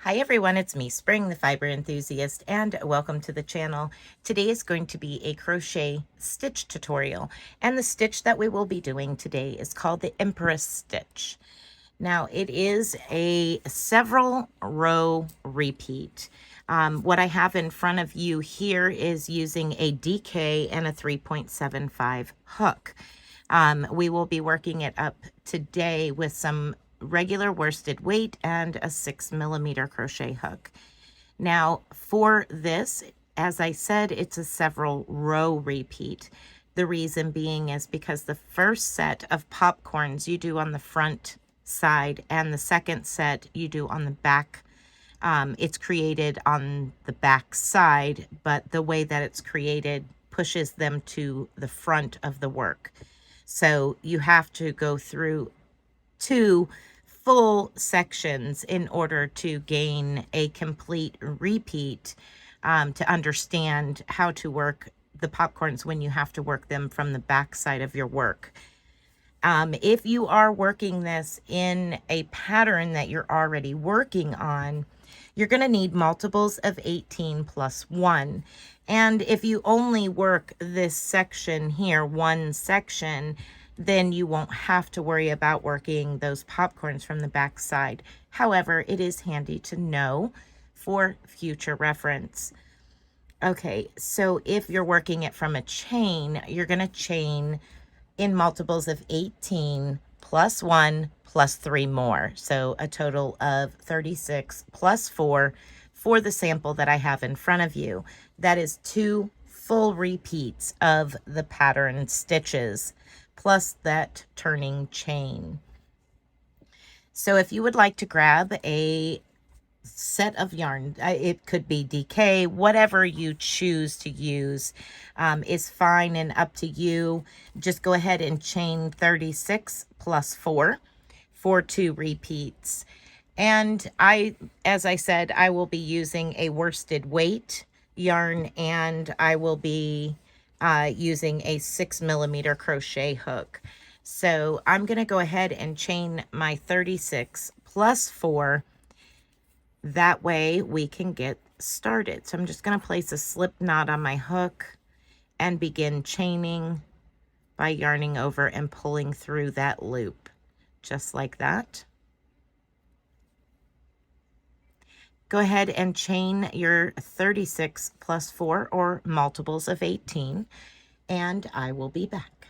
Hi everyone, it's me, Spring, the fiber enthusiast, and welcome to the channel. Today is going to be a crochet stitch tutorial, and the stitch that we will be doing today is called the Empress stitch. Now, it is a several row repeat. What I have in front of you here is using a DK and a 3.75 hook. We will be working it up today with some regular worsted weight and a 6mm crochet hook. Now for this, as I said, it's a several row repeat. The reason being is because the first set of popcorns you do on the front side and the second set you do on the back. It's created on the back side, but the way that it's created pushes them to the front of the work. So you have to go through two full sections in order to gain a complete repeat, to understand how to work the popcorns when you have to work them from the back side of your work. If you are working this in a pattern that you're already working on, you're going to need multiples of 18 plus 1. And if you only work this section here, one section, then you won't have to worry about working those popcorns from the back side. However, it is handy to know for future reference. Okay, so if you're working it from a chain, you're going to chain in multiples of 18 plus 1 plus 3 more. So a total of 36 plus 4 for the sample that I have in front of you. That is 2 full repeats of the pattern stitches plus that turning chain. So if you would like to grab a set of yarn, it could be DK, whatever you choose to use is fine and up to you. Just go ahead and chain 36 plus 4 for 2 repeats. And as I said, I will be using a worsted weight yarn, and I will be using a 6mm crochet hook. So I'm going to go ahead and chain my 36 plus 4. That way we can get started. So I'm just going to place a slip knot on my hook and begin chaining by yarning over and pulling through that loop, just like that. Go ahead and chain your 36 plus 4 or multiples of 18, and I will be back.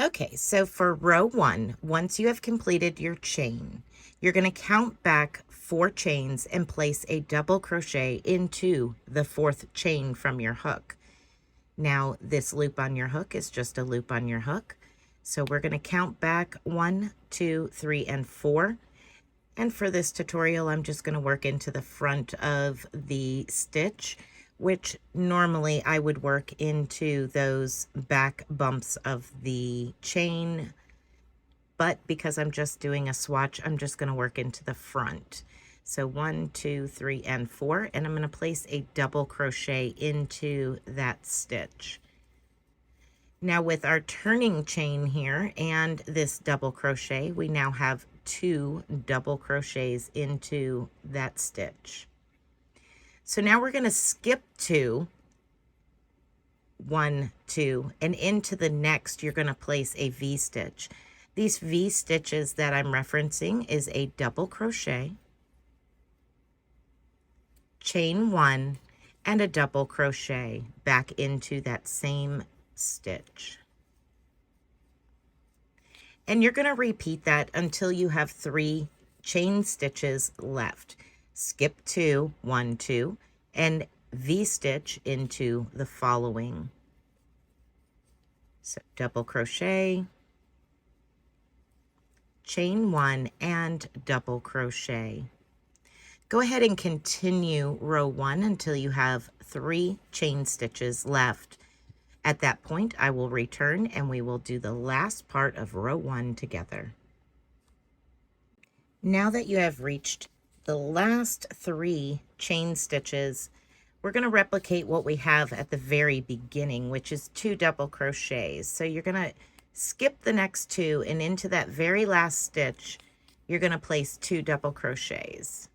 Okay, so for row 1, once you have completed your chain, you're going to count back 4 chains and place a double crochet into the 4th chain from your hook. Now this loop on your hook is just a loop on your hook. So we're going to count back 1, 2, 3, and 4. And for this tutorial, I'm just going to work into the front of the stitch, which normally I would work into those back bumps of the chain. But because I'm just doing a swatch, I'm just going to work into the front. So 1, 2, 3, and 4, and I'm going to place a double crochet into that stitch. Now with our turning chain here and this double crochet, we now have 2 double crochets into that stitch. So now we're going to skip 2, 1, 2, and into the next you're going to place a V-stitch. These V-stitches that I'm referencing is a double crochet, chain 1, and a double crochet back into that same stitch. And you're going to repeat that until you have 3 chain stitches left. Skip 2, 1, 2, and V-stitch into the following. So double crochet, chain 1, and double crochet. Go ahead and continue row 1 until you have 3 chain stitches left. At that point, I will return and we will do the last part of row 1 together. Now that you have reached the last 3 chain stitches, we're going to replicate what we have at the very beginning, which is 2 double crochets. So you're going to skip the next 2, and into that very last stitch, you're going to place 2 double crochets.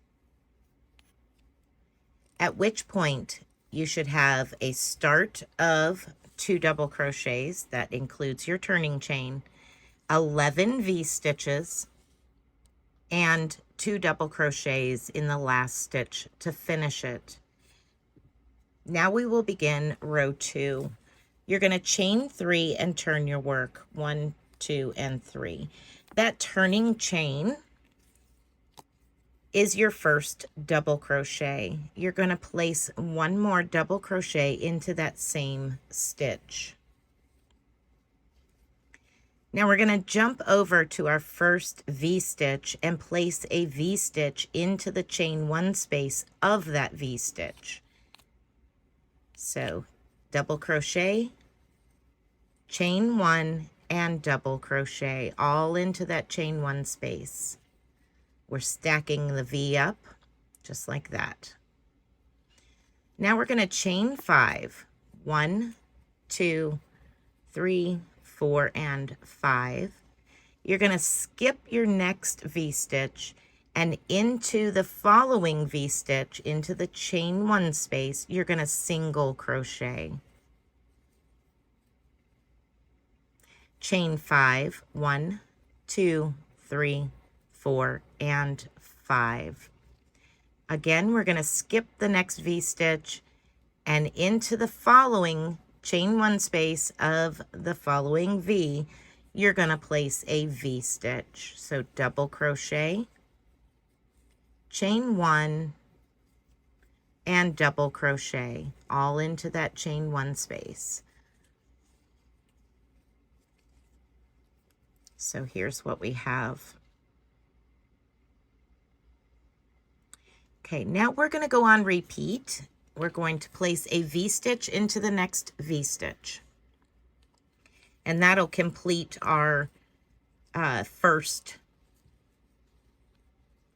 at which point you should have a start of 2 double crochets. That includes your turning chain, 11 V-stitches, and 2 double crochets in the last stitch to finish it. Now we will begin row 2. You're going to chain 3 and turn your work 1, 2, and 3. That turning chain is your first double crochet. You're going to place 1 more double crochet into that same stitch. Now we're going to jump over to our first V-stitch and place a V-stitch into the chain 1 space of that V-stitch. So double crochet, chain 1, and double crochet all into that chain 1 space. We're stacking the V up just like that. Now we're going to chain 5. 1, 2, 3, 4, and 5. You're going to skip your next V-stitch and into the following V-stitch, into the chain 1 space, you're going to single crochet. Chain 5, 1, 2, 3, 4, and 5. Again, we're going to skip the next V-stitch and into the following chain 1 space of the following V, you're going to place a V-stitch. So double crochet, chain 1, and double crochet all into that chain 1 space. So here's what we have. Okay, now we're going to go on repeat. We're going to place a V-stitch into the next V-stitch. And that'll complete our first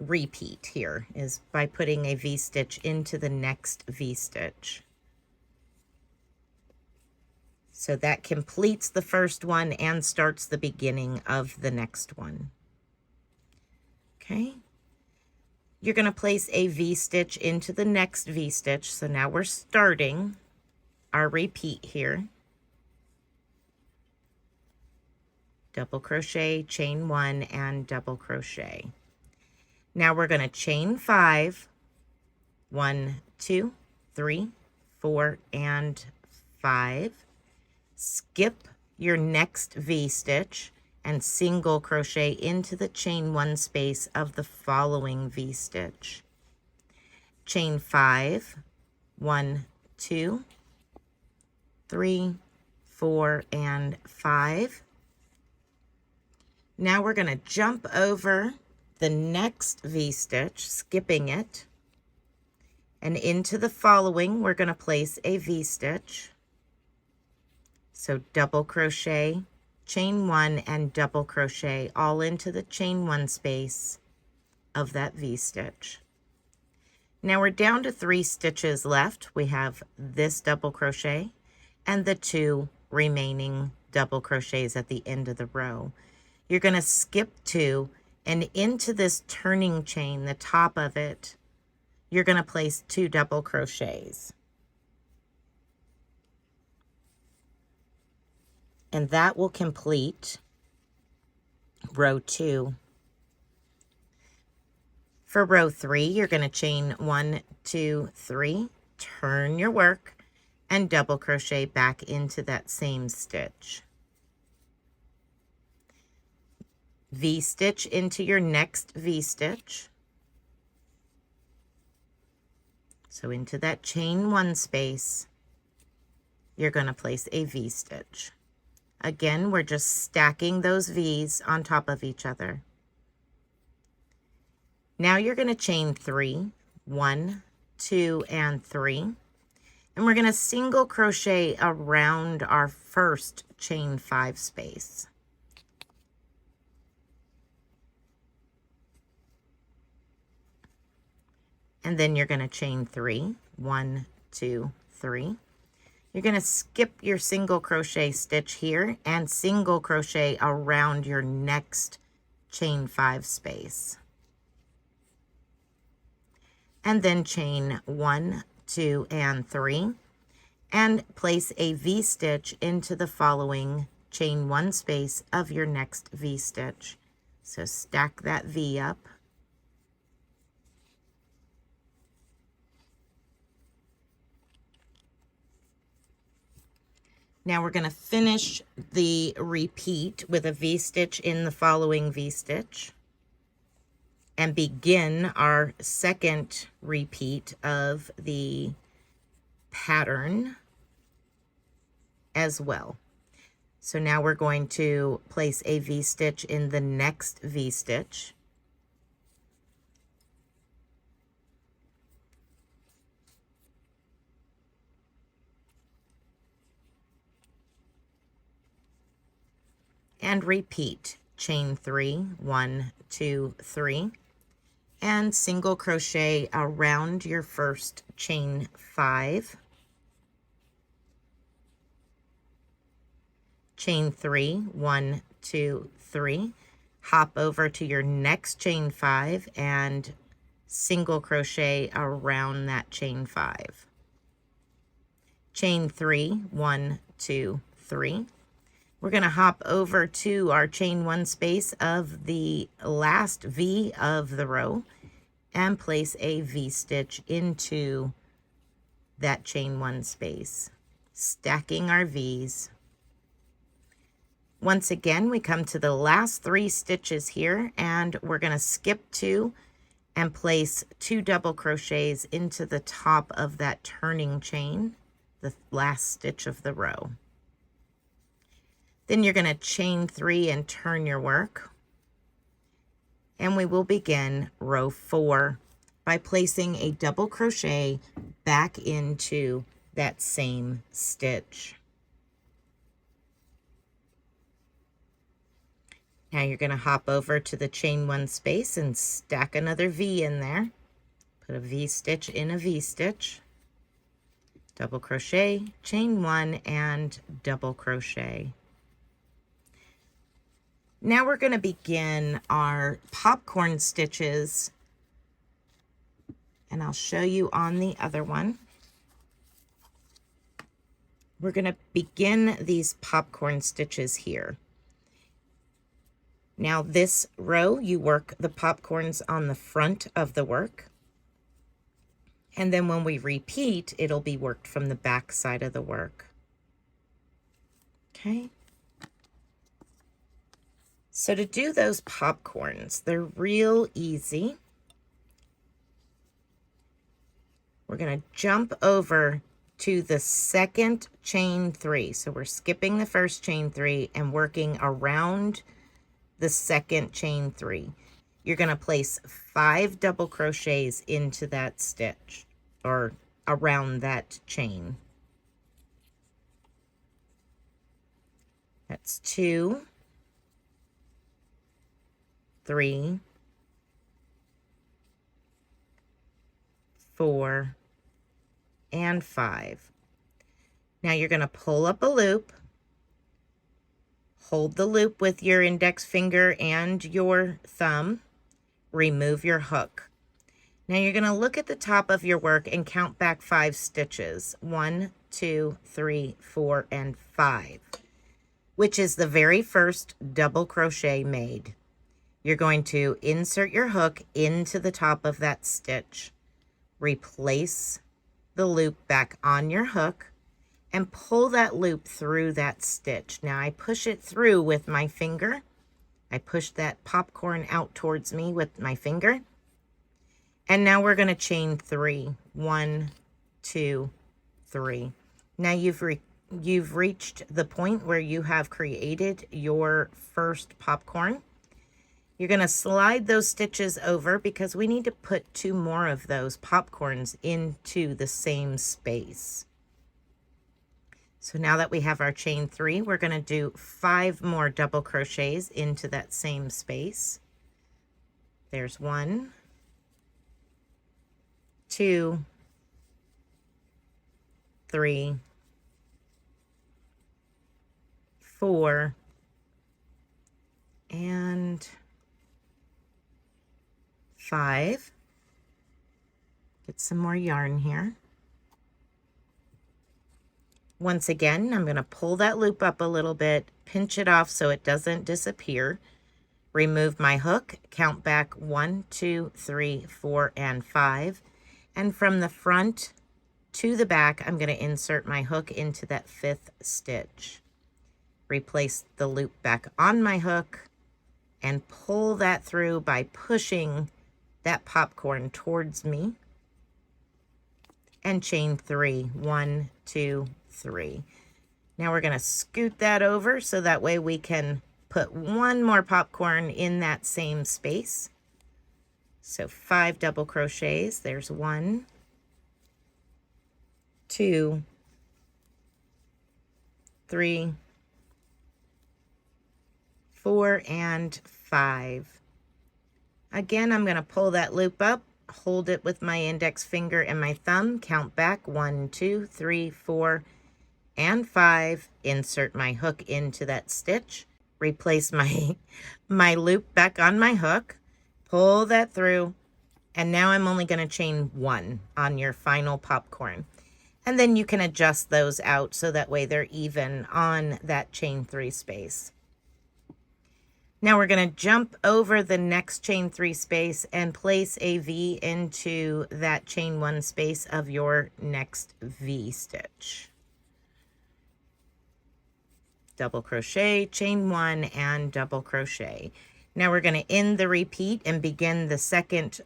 repeat here, is by putting a V-stitch into the next V-stitch. So that completes the first one and starts the beginning of the next one. Okay. You're going to place a V-stitch into the next V-stitch. So now we're starting our repeat here. Double crochet, chain 1, and double crochet. Now we're going to chain 5. 1, 2, 3, 4, and 5. Skip your next V-stitch and single crochet into the chain 1 space of the following V-stitch. Chain 5, 1, 2, 3, 4, and 5. Now we're going to jump over the next V-stitch, skipping it, and into the following we're going to place a V-stitch. So double crochet, chain 1, and double crochet all into the chain 1 space of that V-stitch. Now we're down to 3 stitches left. We have this double crochet and the 2 remaining double crochets at the end of the row. You're going to skip 2 and into this turning chain, the top of it, you're going to place 2 double crochets. And that will complete row 2. For row 3, you're going to chain 1, 2, 3, turn your work, and double crochet back into that same stitch. V-stitch into your next V-stitch. So into that chain 1 space, you're going to place a V-stitch. Again, we're just stacking those V's on top of each other. Now you're going to chain 3, 1, 2, and 3. And we're going to single crochet around our first chain 5 space. And then you're going to chain 3, 1, 2, 3. You're going to skip your single crochet stitch here and single crochet around your next chain 5 space. And then chain 1, 2, and 3, and place a V-stitch into the following chain 1 space of your next V-stitch. So stack that V up. Now we're going to finish the repeat with a V-stitch in the following V-stitch and begin our second repeat of the pattern as well. So now we're going to place a V-stitch in the next V-stitch. And repeat. Chain 3, 1, 2, 3, and single crochet around your first chain 5. Chain 3, 1, 2, 3, hop over to your next chain 5 and single crochet around that chain 5. Chain 3, 1, 2, 3. We're going to hop over to our chain 1 space of the last V of the row and place a V-stitch into that chain 1 space, stacking our V's. Once again, we come to the last 3 stitches here, and we're going to skip 2 and place 2 double crochets into the top of that turning chain, the last stitch of the row. Then you're going to chain 3 and turn your work. And we will begin row 4 by placing a double crochet back into that same stitch. Now you're going to hop over to the chain 1 space and stack another V in there. Put a V-stitch in a V-stitch. Double crochet, chain 1, and double crochet. Now we're going to begin our popcorn stitches, and I'll show you on the other one. We're going to begin these popcorn stitches here. Now this row, you work the popcorns on the front of the work, and then when we repeat, it'll be worked from the back side of the work. Okay. So to do those popcorns, they're real easy. We're going to jump over to the second chain 3. So we're skipping the first chain 3 and working around the second chain 3. You're going to place 5 double crochets into that stitch or around that chain. That's 2, 3, 4, and 5. Now you're going to pull up a loop, hold the loop with your index finger and your thumb, remove your hook. Now you're going to look at the top of your work and count back 5 stitches. 1, 2, 3, 4, and 5, which is the very first double crochet made. You're going to insert your hook into the top of that stitch, replace the loop back on your hook, and pull that loop through that stitch. Now I push it through with my finger. I push that popcorn out towards me with my finger. And now we're going to chain 3. 1, 2, 3. Now you've reached the point where you have created your first popcorn. You're going to slide those stitches over because we need to put 2 more of those popcorns into the same space. So now that we have our chain 3, we're going to do 5 more double crochets into that same space. There's 1, 2, 3, 4, and 5. Get some more yarn here. Once again, I'm going to pull that loop up a little bit, pinch it off so it doesn't disappear, remove my hook, count back 1, 2, 3, 4, and 5, and from the front to the back, I'm going to insert my hook into that 5th stitch. Replace the loop back on my hook and pull that through by pushing that popcorn towards me, and chain 3, 1, 2, 3. Now we're going to scoot that over so that way we can put one more popcorn in that same space. So 5 double crochets. There's 1, 2, 3, 4, and 5. Again, I'm going to pull that loop up, hold it with my index finger and my thumb, count back 1, 2, 3, 4, and 5, insert my hook into that stitch, replace my loop back on my hook, pull that through, and now I'm only going to chain 1 on your final popcorn. And then you can adjust those out so that way they're even on that chain 3 space. Now we're going to jump over the next chain 3 space and place a V into that chain 1 space of your next V stitch. Double crochet, chain 1, and double crochet. Now we're going to end the repeat and begin the second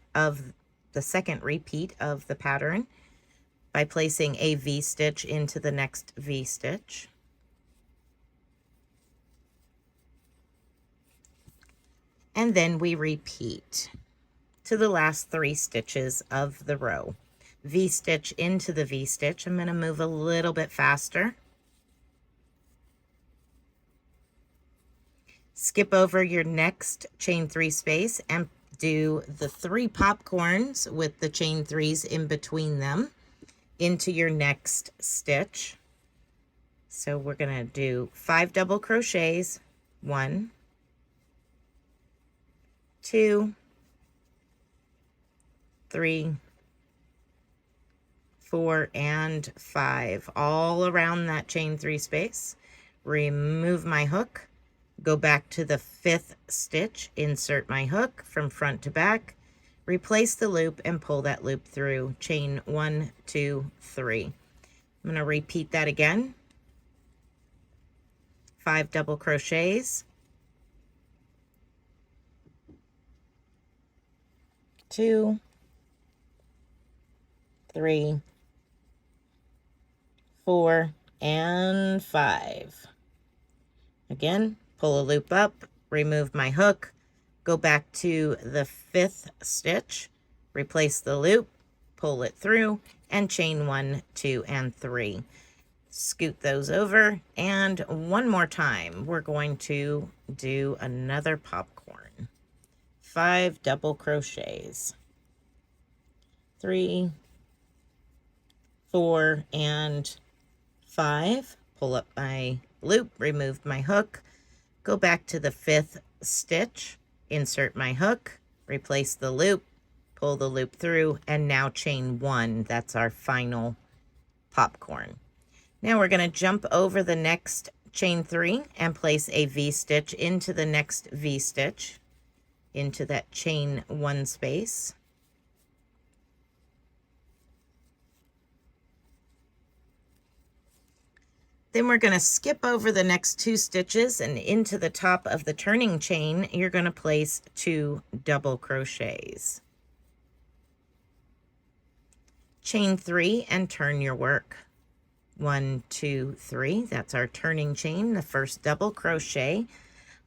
repeat of the pattern by placing a V stitch into the next V stitch. And then we repeat to the last 3 stitches of the row. V stitch into the V stitch. I'm going to move a little bit faster. Skip over your next chain 3 space and do the 3 popcorns with the chain 3s in between them into your next stitch. So we're going to do 5 double crochets, 1, 2, 3, 4, and 5, all around that chain 3 space. Remove my hook, go back to the 5th stitch, insert my hook from front to back, replace the loop and pull that loop through, chain 1, 2, 3. I'm going to repeat that again. 5 double crochets, 2, 3, 4, and 5. Again, pull a loop up, remove my hook, go back to the 5th stitch, replace the loop, pull it through, and chain 1, 2, and 3. Scoot those over, and one more time, we're going to do another popcorn. 5 double crochets, 3, 4, and 5. Pull up my loop, remove my hook, go back to the 5th stitch, insert my hook, replace the loop, pull the loop through, and now chain 1. That's our final popcorn. Now we're going to jump over the next chain 3 and place a V stitch into the next V stitch, into that chain 1 space. Then we're going to skip over the next 2 stitches, and into the top of the turning chain, you're going to place 2 double crochets. Chain 3 and turn your work. 1, 2, 3. That's our turning chain, the first double crochet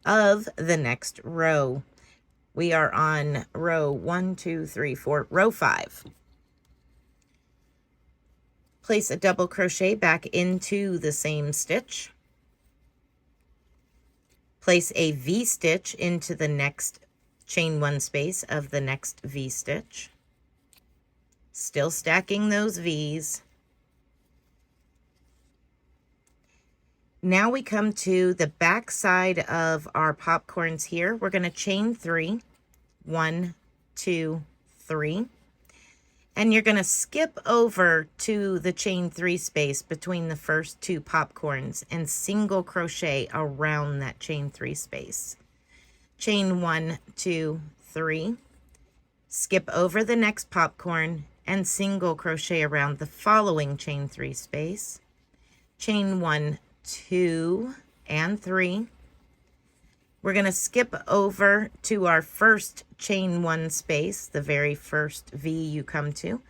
of the next row. We are on row 1, 2, 3, 4, row 5. Place a double crochet back into the same stitch. Place a V stitch into the next chain 1 space of the next V stitch. Still stacking those V's. Now we come to the back side of our popcorns here. We're going to chain 3, 1, 2, 3. And you're going to skip over to the chain 3 space between the first 2 popcorns and single crochet around that chain 3 space. Chain 1, 2, 3. Skip over the next popcorn and single crochet around the following chain 3 space. Chain 1, 2, and 3. We're going to skip over to our first chain 1 space, the very first V you come to.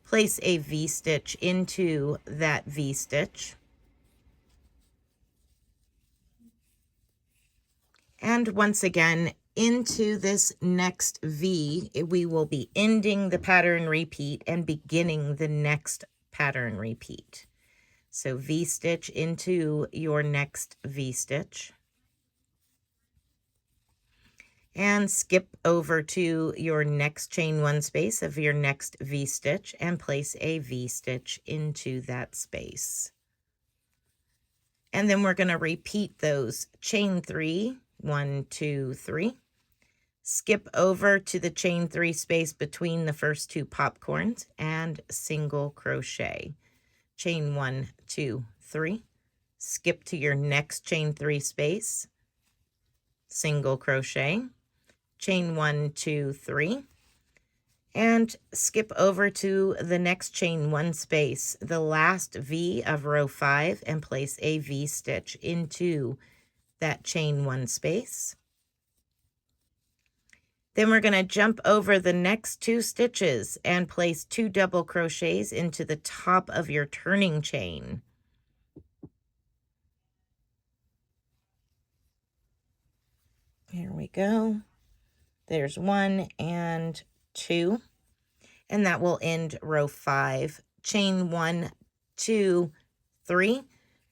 Place a V-stitch into that V-stitch. And once again, into this next V, we will be ending the pattern repeat and beginning the next pattern repeat. So V-stitch into your next V-stitch. And skip over to your next chain 1 space of your next V-stitch and place a V-stitch into that space. And then we're going to repeat those chain 3, 1, 2, 3. Skip over to the chain 3 space between the first 2 popcorns and single crochet. Chain 1, 2, 3. Skip to your next chain 3 space, single crochet. Chain 1, 2, 3, and skip over to the next chain 1 space, the last V of row 5, and place a V-stitch into that chain 1 space. Then we're going to jump over the next 2 stitches and place 2 double crochets into the top of your turning chain. Here we go. There's 1 and 2, and that will end row 5. Chain 1, 2, 3,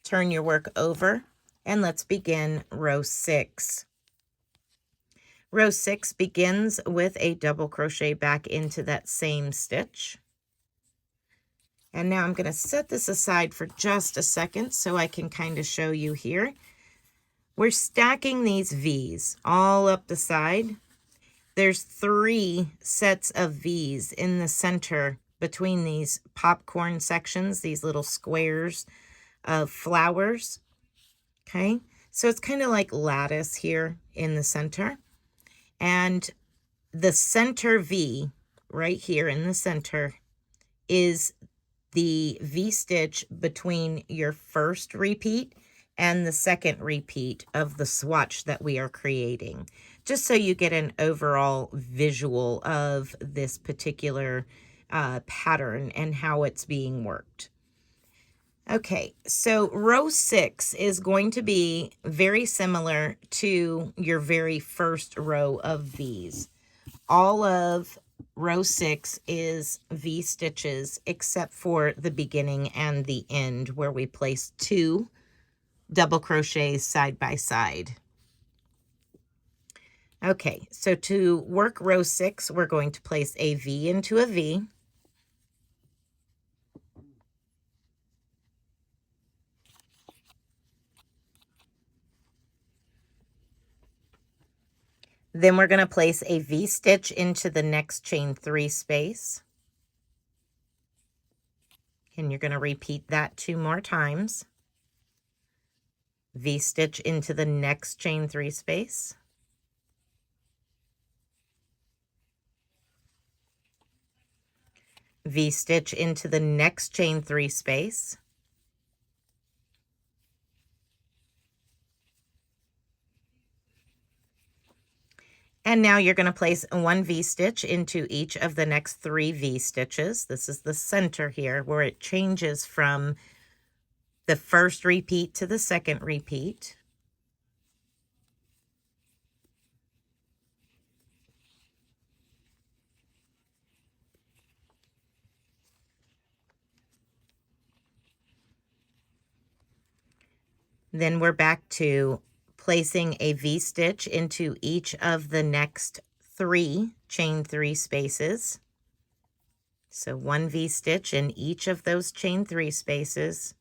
turn your work over, and let's begin row 6. Row 6 begins with a double crochet back into that same stitch. And now I'm going to set this aside for just a second so I can kind of show you here. We're stacking these V's all up the side. There's 3 sets of V's in the center between these popcorn sections, these little squares of flowers. Okay, so it's kind of like lattice here in the center. And the center V right here in the center is the V-stitch between your first repeat and the second repeat of the swatch that we are creating, just so you get an overall visual of this particular pattern and how it's being worked. Okay, so row 6 is going to be very similar to your very first row of V's. All of row 6 is V stitches except for the beginning and the end where we place 2 double crochets side by side. Okay, so to work row 6, we're going to place a V into a V. Then we're going to place a V-stitch into the next chain 3 space. And you're going to repeat that 2 more times. V-stitch into the next chain 3 space. V-stitch into the next chain 3 space. And now you're going to place 1 V-stitch into each of the next 3 V-stitches. This is the center here where it changes from the first repeat to the second repeat. Then we're back to placing a V-stitch into each of the next 3 chain 3 spaces. So 1 V-stitch in each of those chain 3 spaces.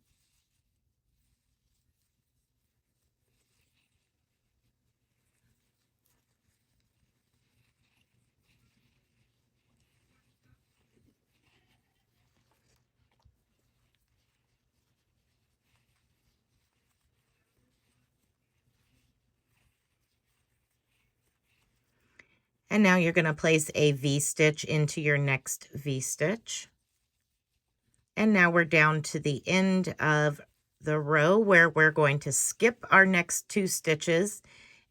And now you're going to place a V-stitch into your next V-stitch. And now we're down to the end of the row where we're going to skip our next 2 stitches,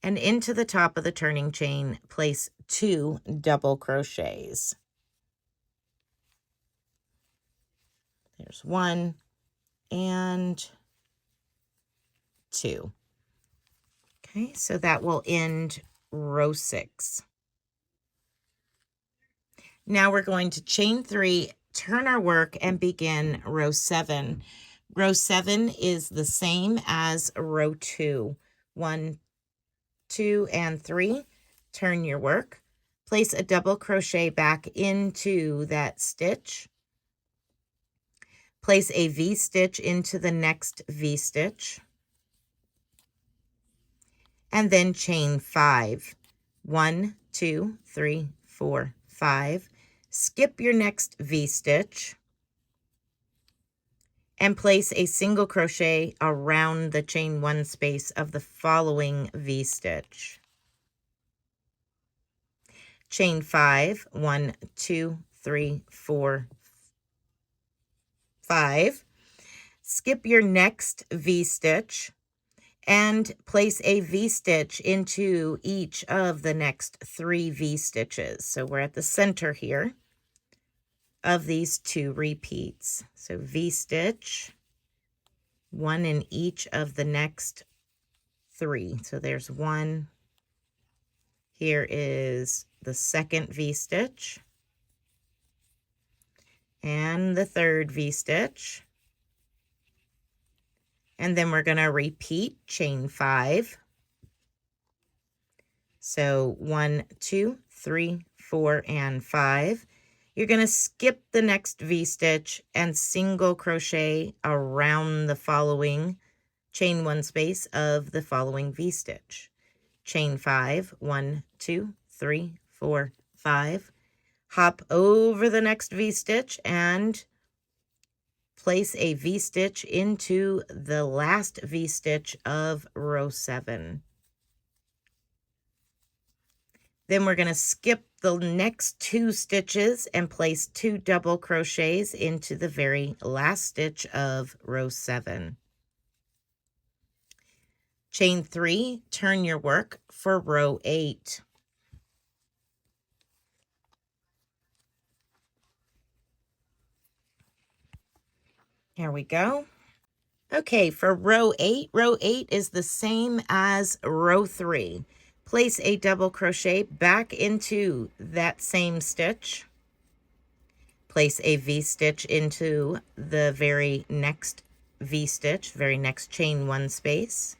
and into the top of the turning chain, place 2 double crochets. There's 1 and 2. Okay, so that will end row 6. Now we're going to chain 3, turn our work, and begin row 7. Row 7 is the same as row 2. 1, 2, and 3. Turn your work. Place a double crochet back into that stitch. Place a V-stitch into the next V-stitch. And then chain 5. 1, 2, 3, 4, 5. Skip your next V-stitch and place a single crochet around the chain 1 space of the following V-stitch. Chain 5, 1, 2, 3, 4, 5. Skip your next V-stitch and place a V-stitch into each of the next 3 V-stitches. So we're at the center here of these 2 repeats. So V-stitch, 1 in each of the next 3. So there's 1. Here is the second V-stitch and the third V-stitch. And then we're going to repeat chain 5. So 1, 2, 3, 4, and 5. You're going to skip the next V-stitch and single crochet around the following chain 1 space of the following V-stitch. Chain 5, 1, 2, 3, 4, 5. Hop over the next V-stitch and place a V-stitch into the last V-stitch of row 7. Then we're going to skip the next 2 stitches and place 2 double crochets into the very last stitch of row 7. Chain 3, turn your work for row 8. Here we go. Okay, for row 8 is the same as row 3. Place a double crochet back into that same stitch. Place a V-stitch into the very next V-stitch, very next chain 1 space.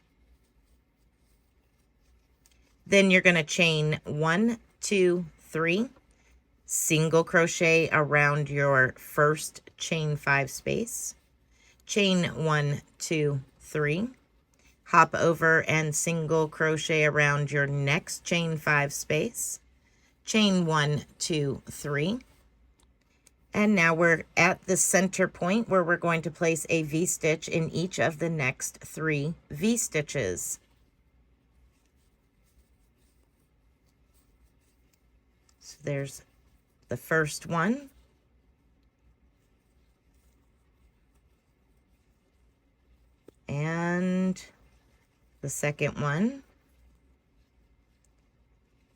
Then you're going to chain 1, 2, 3, single crochet around your first chain 5 space. Chain 1, 2, 3. Hop over and single crochet around your next chain 5 space. Chain 1, 2, 3. And now we're at the center point where we're going to place a V-stitch in each of the next 3 V-stitches. So there's the first one. And the second one.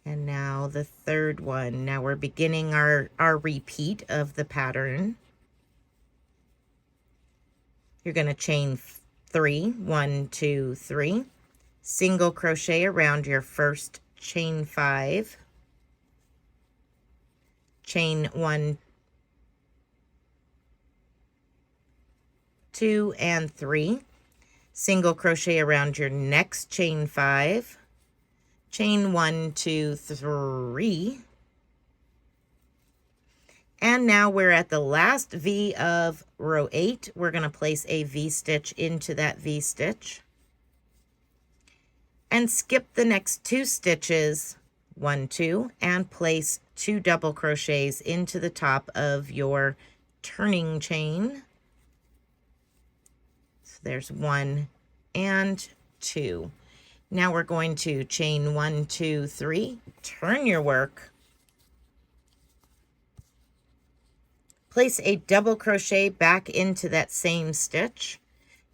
And now the third one. Now we're beginning our repeat of the pattern. You're going to chain 3, 1, 2, 3. Single crochet around your first chain 5. Chain 1, 2, and 3. Single crochet around your next chain 5. Chain 1, 2, 3. And now we're at the last V of row 8. We're going to place a V-stitch into that V-stitch. And skip the next 2 stitches, 1, 2, and place 2 double crochets into the top of your turning chain. So there's 1 and 2. Now we're going to chain 1, 2, 3, turn your work, Place a double crochet back into that same stitch.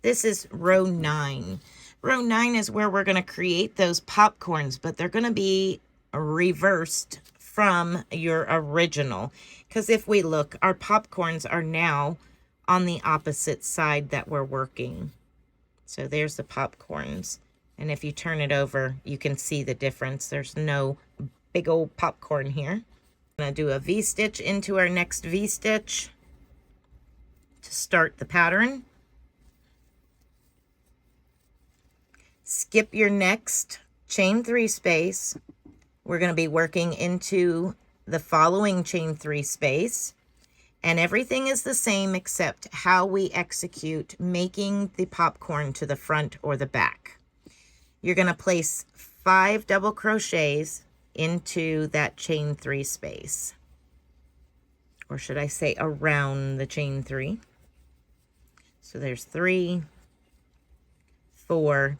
This is row 9. Row 9 is where we're going to create those popcorns, but they're going to be reversed from your original. Because if we look, our popcorns are now on the opposite side that we're working. So there's the popcorns. And if you turn it over, you can see the difference. There's no big old popcorn here. I'm going to do a V-stitch into our next V-stitch to start the pattern. Skip your next chain 3 space. We're going to be working into the following chain 3 space, and everything is the same except how we execute making the popcorn to the front or the back. You're going to place 5 double crochets into that chain 3 space, or should I say around the chain 3. So there's 3, 4,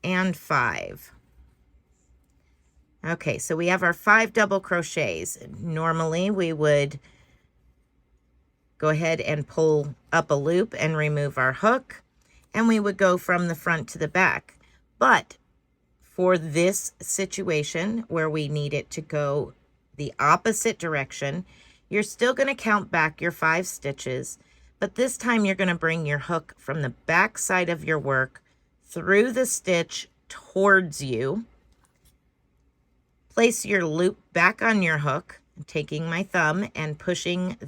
and 5. Okay, so we have our 5 double crochets. Normally we would go ahead and pull up a loop and remove our hook, and we would go from the front to the back. But for this situation where we need it to go the opposite direction, you're still going to count back your 5 stitches, but this time you're going to bring your hook from the back side of your work through the stitch towards you. Place your loop back on your hook, taking my thumb and pushing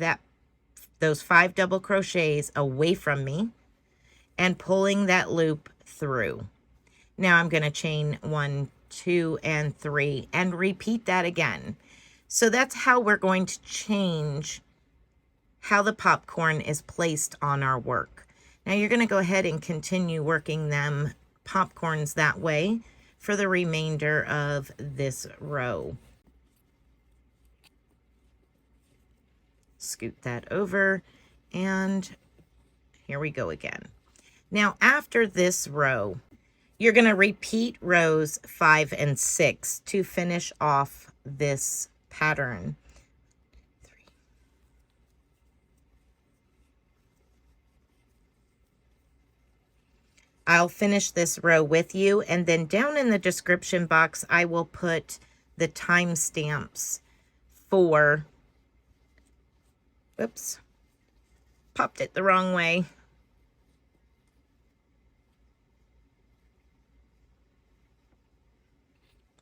those 5 double crochets away from me and pulling that loop through. Now I'm going to chain 1, 2, and 3 and repeat that again. So that's how we're going to change how the popcorn is placed on our work. Now you're going to go ahead and continue working them popcorns that way for the remainder of this row. Scoot that over, and here we go again. Now after this row, you're going to repeat rows 5 and 6 to finish off this pattern. I'll finish this row with you, and then down in the description box, I will put the timestamps for, oops, popped it the wrong way.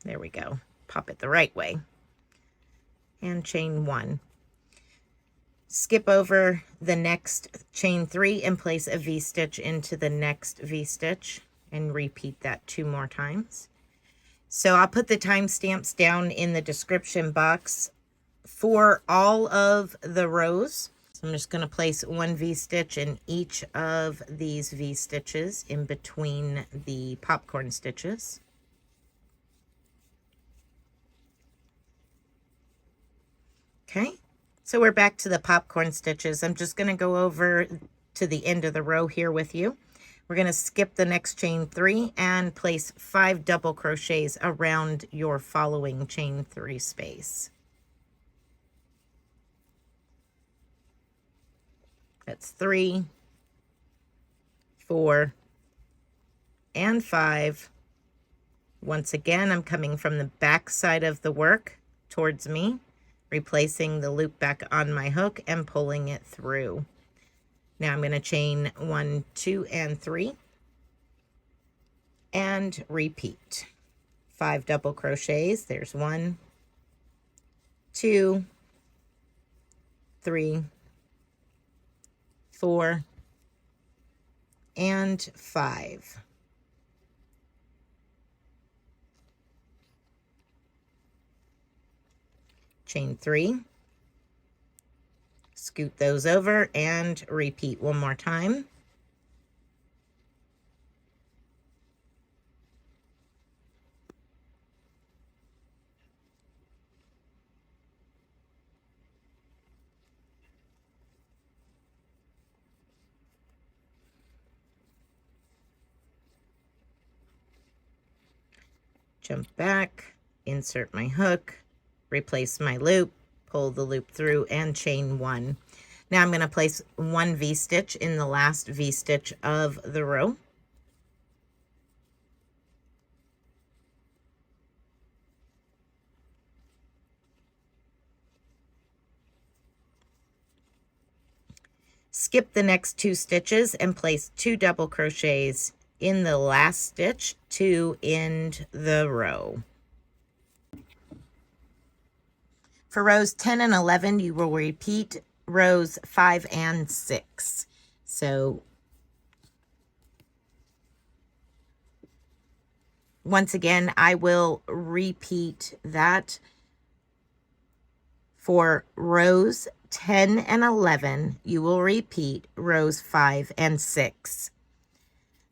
There we go. Pop it the right way. And chain 1. Skip over the next chain 3 and place a V-stitch into the next V-stitch and repeat that 2 more times. So I'll put the timestamps down in the description box for all of the rows. So I'm just going to place 1 V-stitch in each of these V-stitches in between the popcorn stitches. Okay. So we're back to the popcorn stitches. I'm just going to go over to the end of the row here with you. We're going to skip the next chain 3 and place 5 double crochets around your following chain 3 space. That's 3, 4, and 5. Once again, I'm coming from the back side of the work towards me, replacing the loop back on my hook and pulling it through. Now I'm going to chain 1, 2, and 3 and repeat. 5 double crochets. There's 1, 2, 3, 4, and 5. Chain 3, scoot those over and repeat 1 more time. Jump back, insert my hook, replace my loop, pull the loop through, and chain 1. Now I'm going to place one V-stitch in the last V-stitch of the row. Skip the next 2 stitches and place 2 double crochets in the last stitch to end the row. For rows 10 and 11, you will repeat rows 5 and 6. So once again, I will repeat that. For rows 10 and 11, you will repeat rows 5 and 6.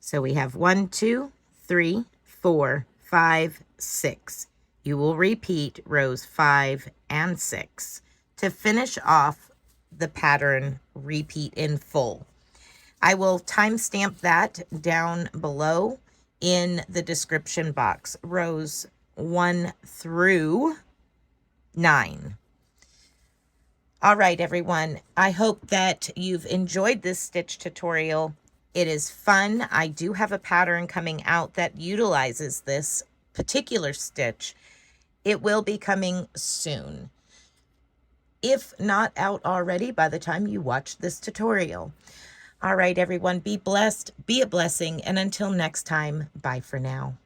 So we have 1, 2, 3, 4, 5, 6. You will repeat rows 5 and 6 to finish off the pattern repeat in full. I will timestamp that down below in the description box, rows 1 through 9. All right, everyone. I hope that you've enjoyed this stitch tutorial. It is fun. I do have a pattern coming out that utilizes this particular stitch. It will be coming soon, if not out already by the time you watch this tutorial. All right, everyone. Be blessed, be a blessing, and until next time, bye for now.